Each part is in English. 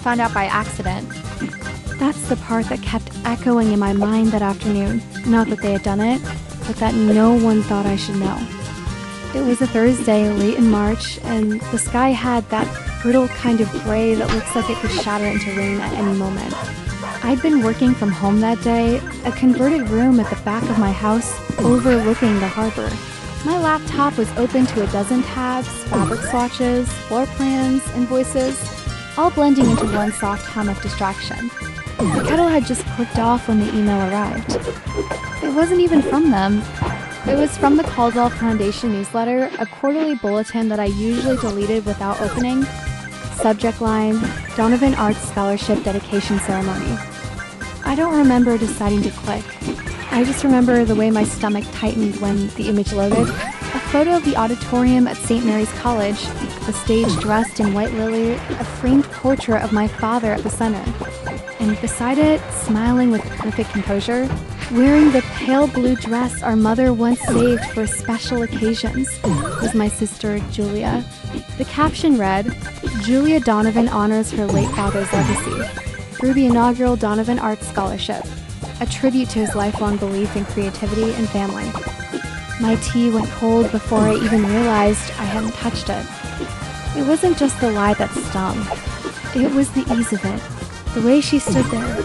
found out by accident. That's the part that kept echoing in my mind that afternoon. Not that they had done it, but that no one thought I should know. It was a Thursday late in March, and the sky had that brittle kind of gray that looks like it could shatter into rain at any moment. I'd been working from home that day, a converted room at the back of my house overlooking the harbor. My laptop was open to a dozen tabs, fabric swatches, floor plans, invoices, all blending into one soft hum of distraction. The kettle had just clicked off when the email arrived. It wasn't even from them. It was from the Caldwell Foundation newsletter, a quarterly bulletin that I usually deleted without opening. Subject line, Donovan Arts Scholarship Dedication Ceremony. I don't remember deciding to click. I just remember the way my stomach tightened when the image loaded. A photo of the auditorium at St. Mary's College, the stage dressed in white lily, a framed portrait of my father at the center. And beside it, smiling with perfect composure, wearing the pale blue dress our mother once saved for special occasions, was my sister, Julia. The caption read, Julia Donovan honors her late father's legacy through the inaugural Donovan Arts Scholarship, a tribute to his lifelong belief in creativity and family. My tea went cold before I even realized I hadn't touched it. It wasn't just the lie that stung. It was the ease of it. The way she stood there,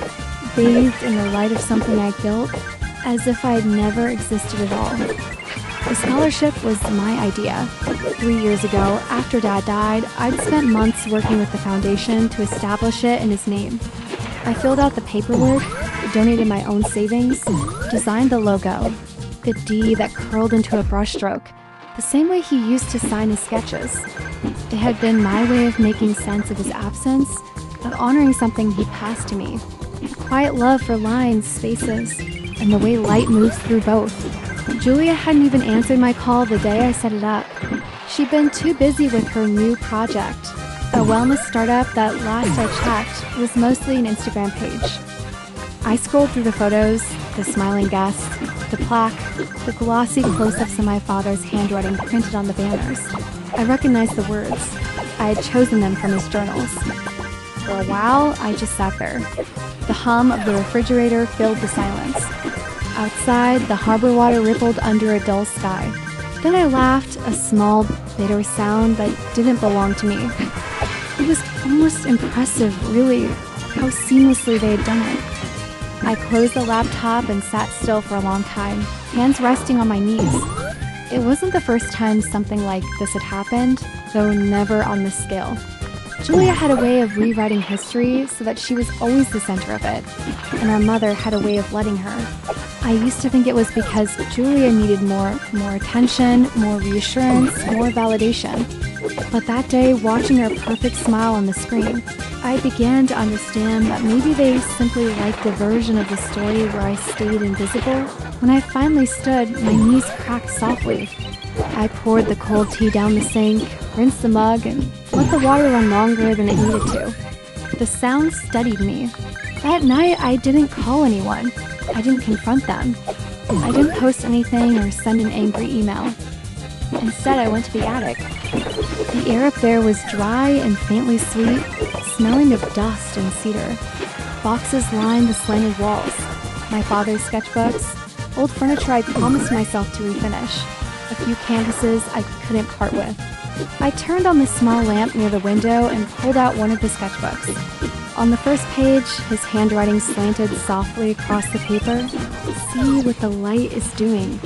bathed in the light of something I built, as if I'd never existed at all. The scholarship was my idea. 3 years ago, after Dad died, I'd spent months working with the foundation to establish it in his name. I filled out the paperwork, donated my own savings, designed the logo, the D that curled into a brushstroke, the same way he used to sign his sketches. It had been my way of making sense of his absence, of honoring something he passed to me. A quiet love for lines, spaces, and the way light moves through both. Julia hadn't even answered my call the day I set it up. She'd been too busy with her new project, a wellness startup that, last I checked, was mostly an Instagram page. I scrolled through the photos, the smiling guests, the plaque, the glossy close-ups of my father's handwriting printed on the banners. I recognized the words. I had chosen them from his journals. For a while, I just sat there. The hum of the refrigerator filled the silence. Outside, the harbor water rippled under a dull sky. Then I laughed, a small, bitter sound that didn't belong to me. It was almost impressive, really, how seamlessly they had done it. I closed the laptop and sat still for a long time, hands resting on my knees. It wasn't the first time something like this had happened, though never on this scale. Julia had a way of rewriting history so that she was always the center of it, and our mother had a way of letting her. I used to think it was because Julia needed more attention, more reassurance, more validation. But that day, watching her perfect smile on the screen, I began to understand that maybe they simply liked the version of the story where I stayed invisible. When I finally stood, my knees cracked softly. I poured the cold tea down the sink, rinsed the mug, and let the water run longer than it needed to. The sound steadied me. That night, I didn't call anyone. I didn't confront them. I didn't post anything or send an angry email. Instead, I went to the attic. The air up there was dry and faintly sweet, smelling of dust and cedar. Boxes lined the slanted walls. My father's sketchbooks, old furniture I promised myself to refinish, a few canvases I couldn't part with. I turned on the small lamp near the window and pulled out one of the sketchbooks. On the first page, his handwriting slanted softly across the paper. See what the light is doing.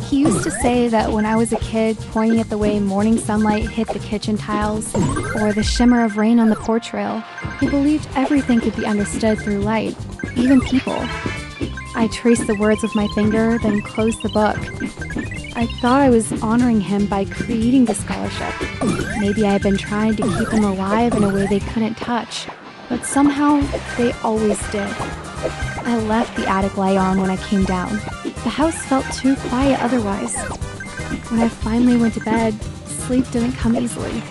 He used to say that when I was a kid, pointing at the way morning sunlight hit the kitchen tiles, or the shimmer of rain on the porch rail, he believed everything could be understood through light, even people. I traced the words with my finger, then closed the book. I thought I was honoring him by creating the scholarship. Maybe I had been trying to keep him alive in a way they couldn't touch, but somehow they always did. I left the attic light on when I came down. The house felt too quiet otherwise. When I finally went to bed, sleep didn't come easily.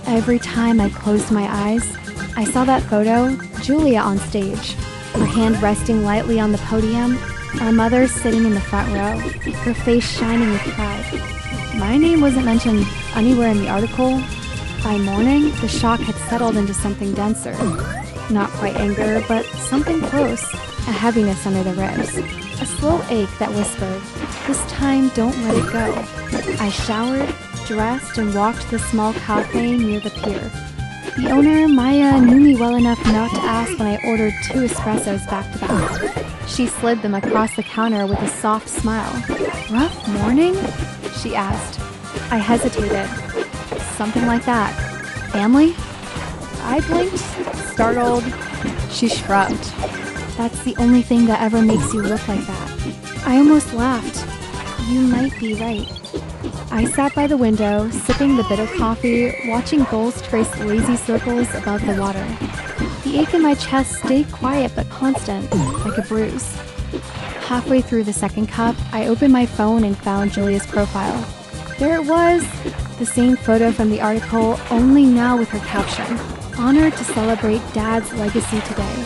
Every time I closed my eyes, I saw that photo, Julia on stage, her hand resting lightly on the podium, our mother sitting in the front row, her face shining with pride. My name wasn't mentioned anywhere in the article, By morning, the shock had settled into something denser. Not quite anger, but something close. A heaviness under the ribs. A slow ache that whispered, "This time, don't let it go." I showered, dressed, and walked to the small cafe near the pier. The owner, Maya, knew me well enough not to ask when I ordered 2 espressos back to back. She slid them across the counter with a soft smile. "Rough morning?" she asked. I hesitated. "Something like that. Family?" I blinked, startled. She shrugged. "That's the only thing that ever makes you look like that." I almost laughed. "You might be right." I sat by the window, sipping the bitter coffee, watching gulls trace lazy circles above the water. The ache in my chest stayed quiet but constant, like a bruise. Halfway through the second cup, I opened my phone and found Julia's profile. There it was, the same photo from the article, only now with her caption, "Honored to celebrate Dad's legacy today.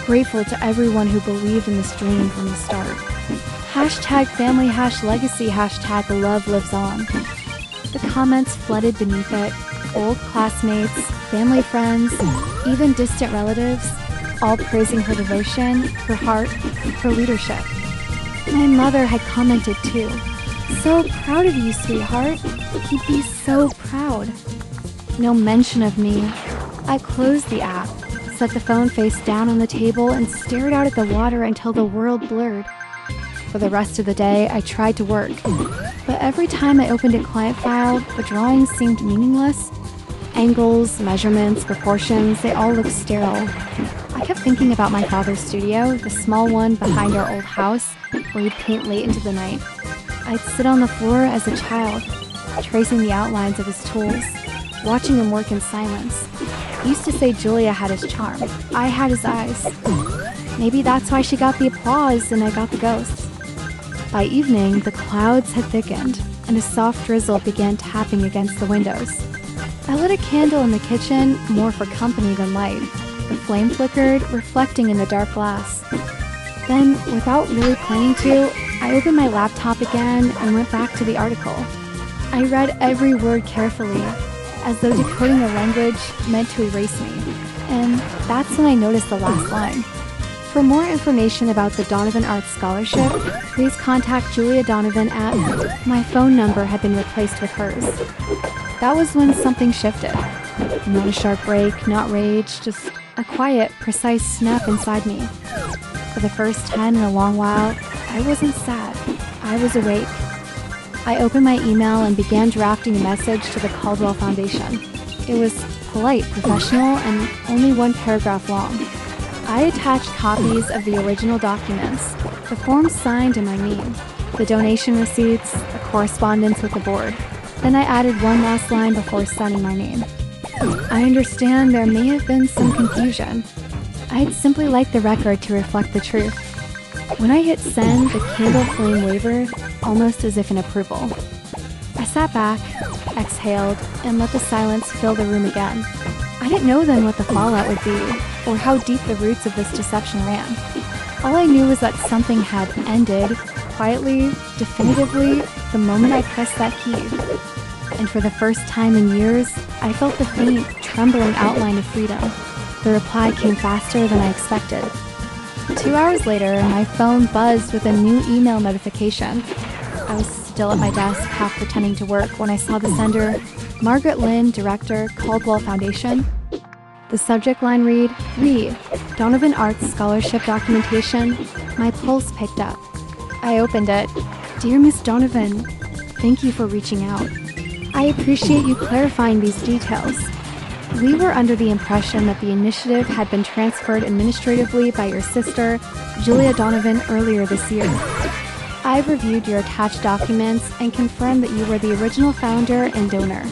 Grateful to everyone who believed in this dream from the start. Hashtag family #legacy hashtag love lives on." The comments flooded beneath it, old classmates, family friends, even distant relatives, all praising her devotion, her heart, her leadership. My mother had commented too. "So proud of you, sweetheart. He'd be so proud." No mention of me. I closed the app, set the phone face down on the table, and stared out at the water until the world blurred. For the rest of the day, I tried to work, but every time I opened a client file, the drawings seemed meaningless. Angles, measurements, proportions, they all looked sterile. I kept thinking about my father's studio, the small one behind our old house, where he'd paint late into the night. I'd sit on the floor as a child, tracing the outlines of his tools, watching him work in silence. He used to say Julia had his charm. I had his eyes. Maybe that's why she got the applause and I got the ghosts. By evening, the clouds had thickened, and a soft drizzle began tapping against the windows. I lit a candle in the kitchen, more for company than light. The flame flickered, reflecting in the dark glass. Then, without really planning to, I opened my laptop again and went back to the article. I read every word carefully, as though decoding a language meant to erase me. And that's when I noticed the last line. For more information about the Donovan Arts Scholarship, please contact Julia Donovan at... My phone number had been replaced with hers. That was when something shifted. Not a sharp break, not rage, just a quiet, precise snap inside me. For the first time in a long while, I wasn't sad. I was awake. I opened my email and began drafting a message to the Caldwell Foundation. It was polite, professional, and only 1 paragraph long. I attached copies of the original documents, the forms signed in my name, the donation receipts, the correspondence with the board. Then I added one last line before signing my name. I understand there may have been some confusion. I'd simply like the record to reflect the truth. When I hit send, the candle flame wavered, almost as if in approval. I sat back, exhaled, and let the silence fill the room again. I didn't know then what the fallout would be, or how deep the roots of this deception ran. All I knew was that something had ended, quietly, definitively, the moment I pressed that key. And for the first time in years, I felt the faint, trembling outline of freedom. The reply came faster than I expected. 2 hours later, my phone buzzed with a new email notification. I was still at my desk, half pretending to work, when I saw the sender, Margaret Lynn, Director, Caldwell Foundation. The subject line read, Donovan Arts Scholarship Documentation. My pulse picked up. I opened it. Dear Miss Donovan, thank you for reaching out. I appreciate you clarifying these details. We were under the impression that the initiative had been transferred administratively by your sister, Julia Donovan, earlier this year. I've reviewed your attached documents and confirmed that you were the original founder and donor.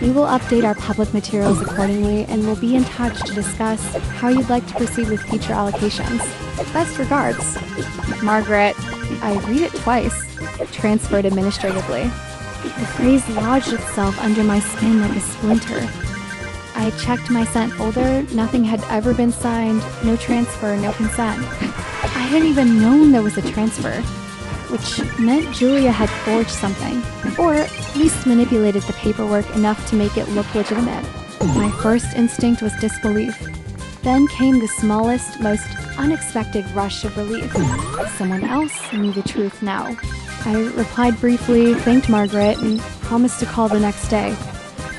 We will update our public materials accordingly and will be in touch to discuss how you'd like to proceed with future allocations. Best regards, Margaret. I read it twice. Transferred administratively. The phrase lodged itself under my skin like a splinter. I checked my sent folder. Nothing had ever been signed. No transfer, no consent. I hadn't even known there was a transfer. which meant Julia had forged something, or at least manipulated the paperwork enough to make it look legitimate. My first instinct was disbelief. Then came the smallest, most unexpected rush of relief. Someone else knew the truth now. I replied briefly, thanked Margaret, and promised to call the next day.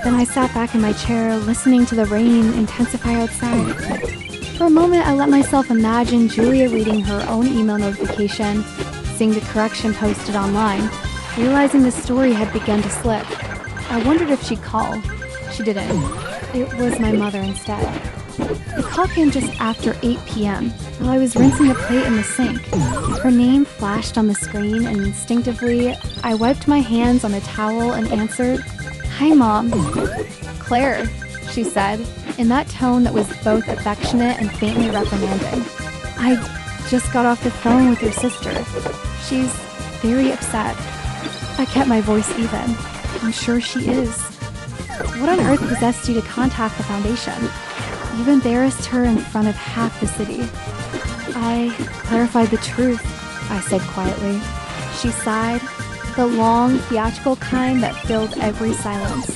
Then I sat back in my chair, listening to the rain intensify outside. For a moment, I let myself imagine Julia reading her own email notification, seeing the correction posted online, realizing the story had begun to slip. I wondered if she'd call. She didn't. It was my mother instead. The call came just after 8 p.m. while I was rinsing a plate in the sink. Her name flashed on the screen, and instinctively, I wiped my hands on the towel and answered, "Hi, Mom." "Claire," she said, in that tone that was both affectionate and faintly reprimanding. "I just got off the phone with your sister. She's very upset." I kept my voice even. "I'm sure she is." "What on earth possessed you to contact the foundation? You've embarrassed her in front of half the city." "I clarified the truth," I said quietly. She sighed, the long, theatrical kind that filled every silence.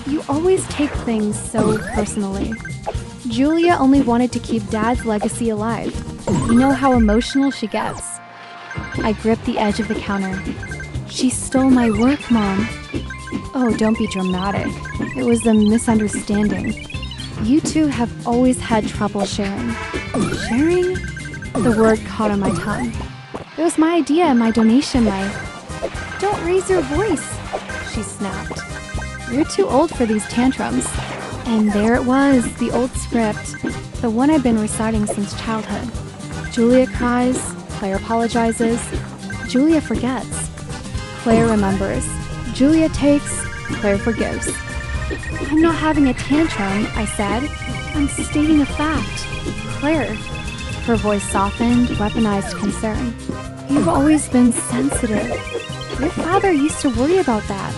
"You always take things so personally. Julia only wanted to keep Dad's legacy alive. You know how emotional she gets." I gripped the edge of the counter. "She stole my work, Mom." "Oh, don't be dramatic. It was a misunderstanding. You two have always had trouble sharing." "Sharing?" The word caught on my tongue. "It was my idea, my donation, my—" "Don't raise your voice," she snapped. "You're too old for these tantrums." And there it was, the old script, the one I've been reciting since childhood. Julia cries, Claire apologizes, Julia forgets. Claire remembers. Julia takes, Claire forgives. "I'm not having a tantrum," I said. "I'm stating a fact." "Claire." Her voice softened, weaponized concern. "You've always been sensitive. Your father used to worry about that."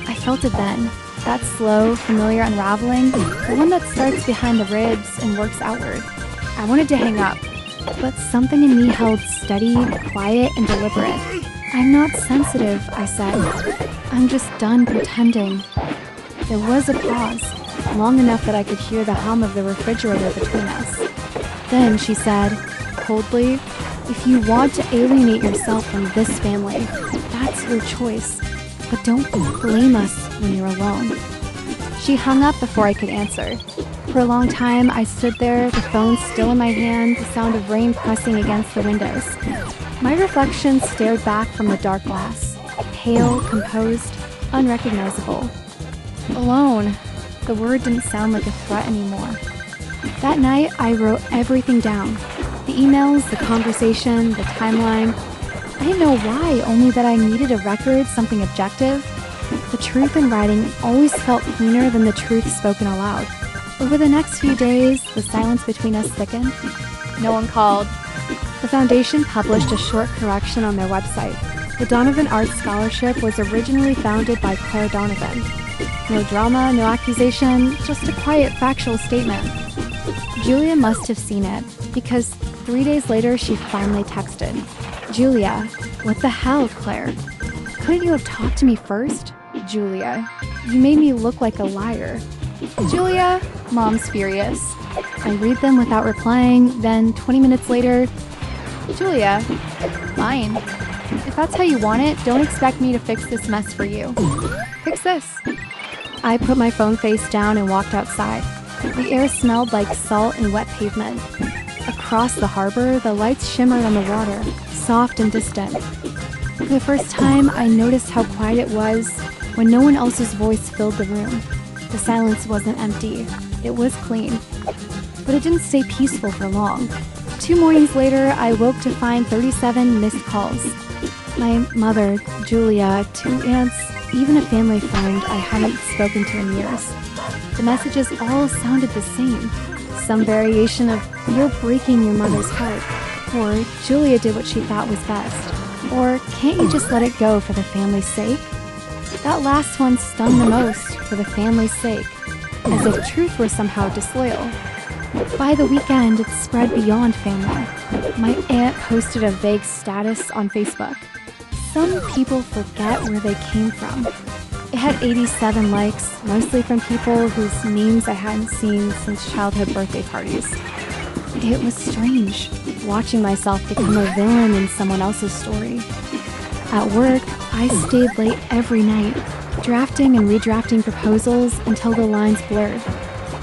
I felt it then. That slow, familiar unraveling, the one that starts behind the ribs and works outward. I wanted to hang up, but something in me held steady, quiet, and deliberate. "I'm not sensitive," I said. "I'm just done pretending." There was a pause, long enough that I could hear the hum of the refrigerator between us. Then she said, coldly, "If you want to alienate yourself from this family, that's your choice. But don't blame us when you're alone." She hung up before I could answer. For a long time, I stood there, the phone still in my hand, the sound of rain pressing against the windows. My reflection stared back from the dark glass, pale, composed, unrecognizable. Alone. The word didn't sound like a threat anymore. That night, I wrote everything down. The emails, the conversation, the timeline. I didn't know why, only that I needed a record, something objective. The truth in writing always felt cleaner than the truth spoken aloud. Over the next few days, the silence between us thickened. No one called. The foundation published a short correction on their website. The Donovan Arts Scholarship was originally founded by Claire Donovan. No drama, no accusation, just a quiet factual statement. Julia must have seen it, because 3 days later she finally texted. "Julia, what the hell, Claire? Couldn't you have talked to me first? Julia, you made me look like a liar." "Julia," Mom's furious. I read them without replying, then 20 minutes later, "Julia, fine. If that's how you want it, don't expect me to fix this mess for you. Fix this." I put my phone face down and walked outside. The air smelled like salt and wet pavement. Across the harbor, the lights shimmered on the water, soft and distant. For the first time, I noticed how quiet it was when no one else's voice filled the room. The silence wasn't empty. It was clean. But it didn't stay peaceful for long. 2 mornings later, I woke to find 37 missed calls. My mother, Julia, 2 aunts, even a family friend I hadn't spoken to in years. The messages all sounded the same. Some variation of, "You're breaking your mother's heart," or "Julia did what she thought was best," or "Can't you just let it go for the family's sake?" That last one stung the most, for the family's sake, as if truth were somehow disloyal. By the weekend, it spread beyond family. My aunt posted a vague status on Facebook. Some people forget where they came from. It had 87 likes, mostly from people whose names I hadn't seen since childhood birthday parties. It was strange, watching myself become a villain in someone else's story. At work, I stayed late every night, drafting and redrafting proposals until the lines blurred.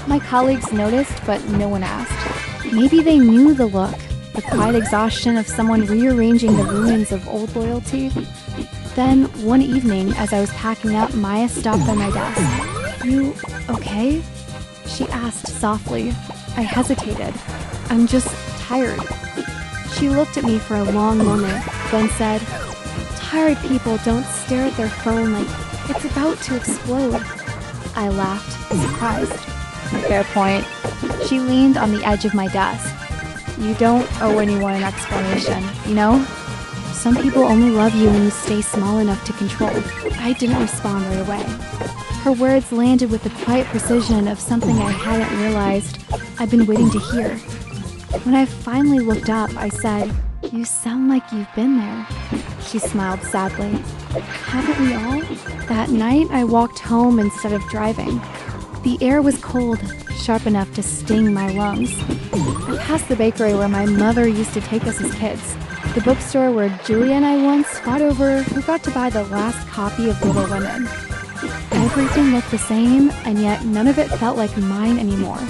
My colleagues noticed, but no one asked. Maybe they knew the look, the quiet exhaustion of someone rearranging the ruins of old loyalty. Then, one evening, as I was packing up, Maya stopped by my desk. "You okay?" she asked softly. I hesitated. "I'm just tired." She looked at me for a long moment, then said, "Tired people don't stare at their phone like it's about to explode." I laughed, surprised. "Fair point." She leaned on the edge of my desk. "You don't owe anyone an explanation, you know? Some people only love you when you stay small enough to control." I didn't respond right away. Her words landed with the quiet precision of something I hadn't realized I'd been waiting to hear. When I finally looked up, I said, "You sound like you've been there." She smiled sadly. "Haven't we all?" That night, I walked home instead of driving. The air was cold, sharp enough to sting my lungs. I passed the bakery where my mother used to take us as kids, the bookstore where Julia and I once fought over who got to buy the last copy of Little Women. Everything looked the same, and yet none of it felt like mine anymore.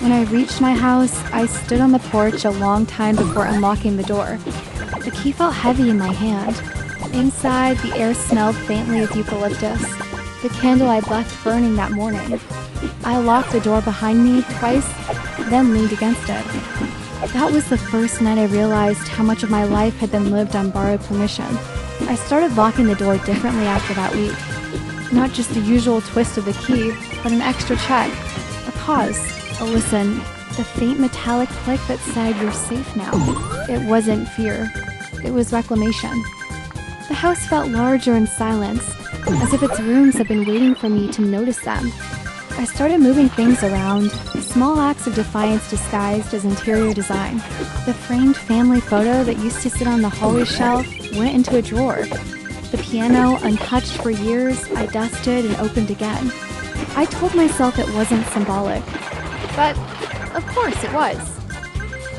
When I reached my house, I stood on the porch a long time before unlocking the door. The key felt heavy in my hand. Inside, the air smelled faintly of eucalyptus, the candle I'd left burning that morning. I locked the door behind me twice, then leaned against it. That was the first night I realized how much of my life had been lived on borrowed permission. I started locking the door differently after that week. Not just the usual twist of the key, but an extra check, a pause, a listen, the faint metallic click that said you're safe now. It wasn't fear. It was reclamation. The house felt larger in silence, as if its rooms had been waiting for me to notice them. I started moving things around, small acts of defiance disguised as interior design. The framed family photo that used to sit on the hallway shelf went into a drawer. The piano, untouched for years, I dusted and opened again. I told myself it wasn't symbolic, but of course it was.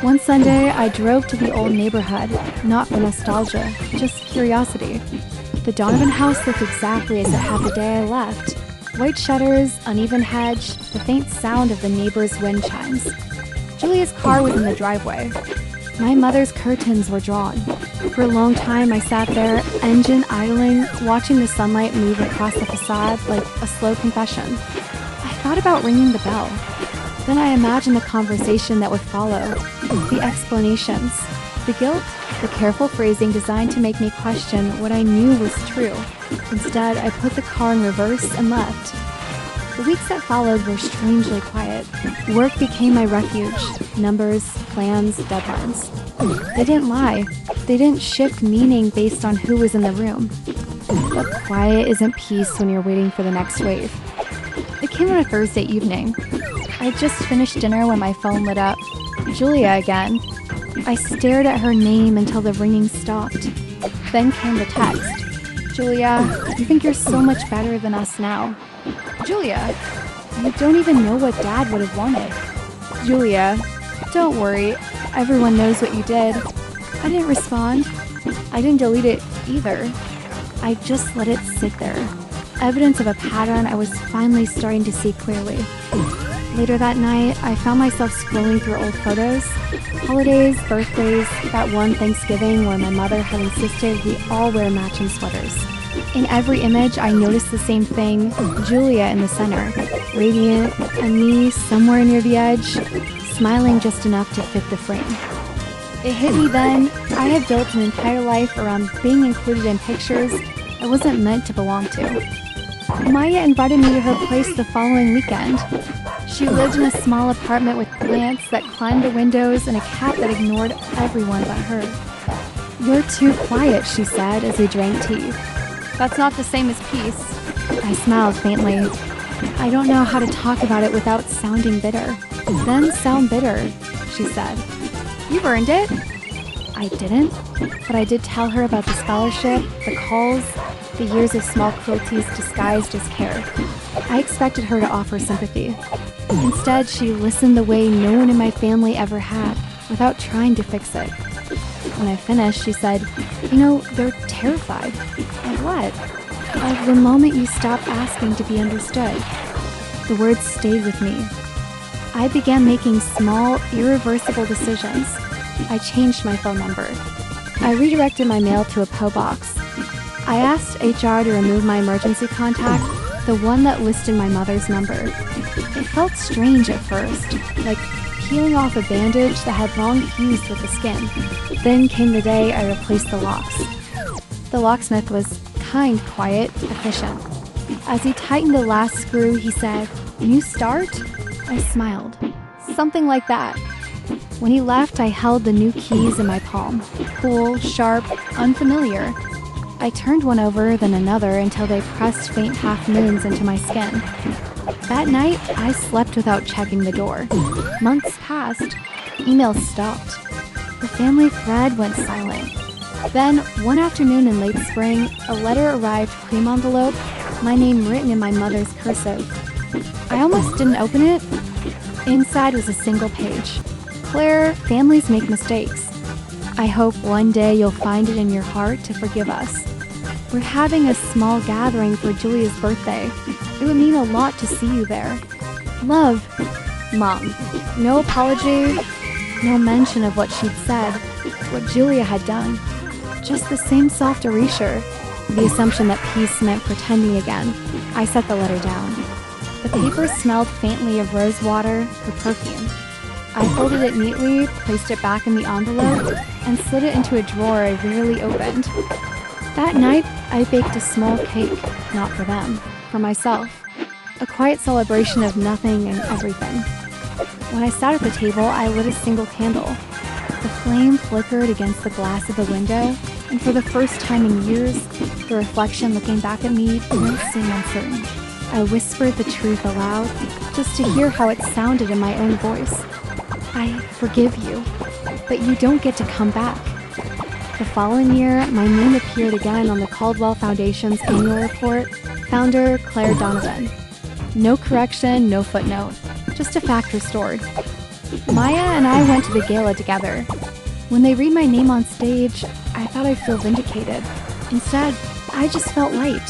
One Sunday, I drove to the old neighborhood, not for nostalgia, just curiosity. The Donovan house looked exactly as it had the day I left. White shutters, uneven hedge, the faint sound of the neighbor's wind chimes. Julia's car was in the driveway. My mother's curtains were drawn. For a long time, I sat there, engine idling, watching the sunlight move across the facade like a slow confession. I thought about ringing the bell. Then I imagined the conversation that would follow, the explanations, the guilt, the careful phrasing designed to make me question what I knew was true. Instead, I put the car in reverse and left. The weeks that followed were strangely quiet. Work became my refuge. Numbers, plans, deadlines. They didn't lie. They didn't shift meaning based on who was in the room. But quiet isn't peace when you're waiting for the next wave. It came on a Thursday evening. I had just finished dinner when my phone lit up. Julia again. I stared at her name until the ringing stopped. Then came the text. "Julia, you think you're so much better than us now." "Julia, you don't even know what Dad would have wanted." "Julia, don't worry. Everyone knows what you did." I didn't respond. I didn't delete it either. I just let it sit there. Evidence of a pattern I was finally starting to see clearly. Later that night, I found myself scrolling through old photos. Holidays, birthdays, that one Thanksgiving where my mother had insisted we all wear matching sweaters. In every image, I noticed the same thing, Julia in the center, radiant, and me somewhere near the edge, smiling just enough to fit the frame. It hit me then, I had built an entire life around being included in pictures I wasn't meant to belong to. Maya invited me to her place the following weekend. She lived in a small apartment with plants that climbed the windows and a cat that ignored everyone but her. "You're too quiet," she said as we drank tea. "That's not the same as peace." I smiled faintly. I don't know how to talk about it without sounding bitter. then sound bitter, she said. You've earned it. I didn't, but I did tell her about the scholarship, the calls, the years of small cruelties disguised as care. I expected her to offer sympathy. Instead, she listened the way no one in my family ever had, without trying to fix it. When I finished, she said, they're terrified. Of what? Of the moment you stop asking to be understood. The words stayed with me. I began making small, irreversible decisions. I changed my phone number. I redirected my mail to a PO box. I asked HR to remove my emergency contact, the one that listed my mother's number. It felt strange at first, like peeling off a bandage that had long fused with the skin. Then came the day I replaced the locks. The locksmith was kind, quiet, efficient. As he tightened the last screw, he said, "New start?" I smiled. Something like that. When he left, I held the new keys in my palm. Cool, sharp, unfamiliar. I turned one over, then another, until they pressed faint half-moons into my skin. That night, I slept without checking the door. Months passed. Emails stopped. The family thread went silent. Then, one afternoon in late spring, a letter arrived cream envelope, my name written in my mother's cursive. I almost didn't open it. Inside was a single page. Claire, families make mistakes. I hope one day you'll find it in your heart to forgive us. We're having a small gathering for Julia's birthday. It would mean a lot to see you there. Love, Mom. No apology, no mention of what she'd said, what Julia had done. Just the same soft erasure, the assumption that peace meant pretending again. I set the letter down. The paper smelled faintly of rose water, her perfume. I folded it neatly, placed it back in the envelope, and slid it into a drawer I rarely opened. That night, I baked a small cake, not for them, for myself. A quiet celebration of nothing and everything. When I sat at the table, I lit a single candle. The flame flickered against the glass of the window, and for the first time in years, the reflection looking back at me didn't seem uncertain. I whispered the truth aloud, just to hear how it sounded in my own voice. I forgive you, but you don't get to come back. The following year, my name appeared again on the Caldwell Foundation's annual report, founder Claire Donovan. No correction, no footnote, just a fact restored. Maya and I went to the gala together. When they read my name on stage, I thought I'd feel vindicated. Instead, I just felt light.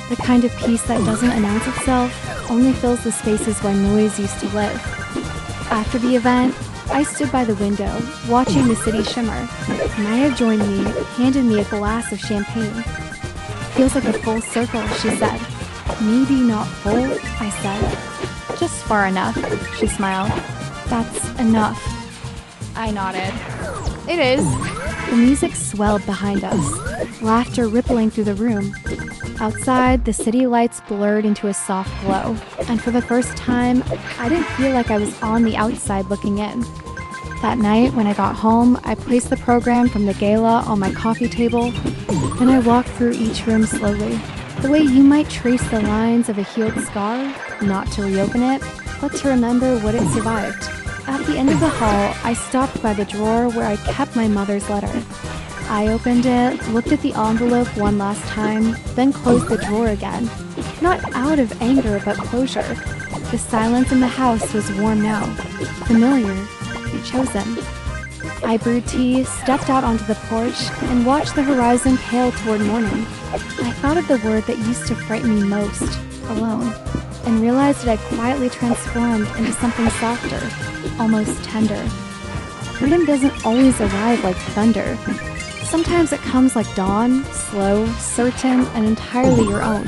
The kind of peace that doesn't announce itself, only fills the spaces where noise used to live. After the event, I stood by the window, watching the city shimmer. Maya joined me, handed me a glass of champagne. Feels like a full circle, she said. Maybe not full, I said. Just far enough, she smiled. That's enough. I nodded. It is. The music swelled behind us, laughter rippling through the room. Outside, the city lights blurred into a soft glow, and for the first time, I didn't feel like I was on the outside looking in. That night, when I got home, I placed the program from the gala on my coffee table, then I walked through each room slowly, the way you might trace the lines of a healed scar, not to reopen it, but to remember what it survived. At the end of the hall, I stopped by the drawer where I kept my mother's letter. I opened it, looked at the envelope one last time, then closed the drawer again. Not out of anger, but closure. The silence in the house was warm now. Familiar. Chosen. I brewed tea, stepped out onto the porch, and watched the horizon pale toward morning. I thought of the word that used to frighten me most, alone, and realized it had quietly transformed into something softer, almost tender. Freedom doesn't always arrive like thunder. Sometimes it comes like dawn, slow, certain, and entirely your own.